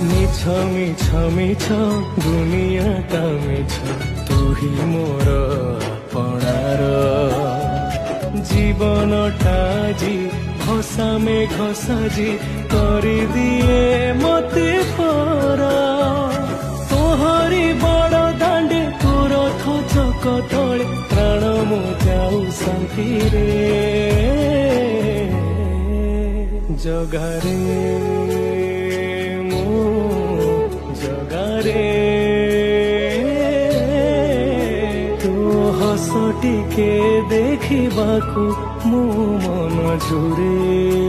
মিছ মিছ মিছ দুনিয়াটা মিছ তুহি মোর আপଣାର জীবনটা জি ঘষামে ঘষাজি করি দিয়ে মতে পর তোহরি বড় দাণ্ডে তোর থচক তଳେ প্রাণ মো যাও শান্তিরে জগারে মো জগারে ତୋ ହସ ଟିକେ ଦେଖିବାକୁ ମୋ ମନ ଝୁରେ।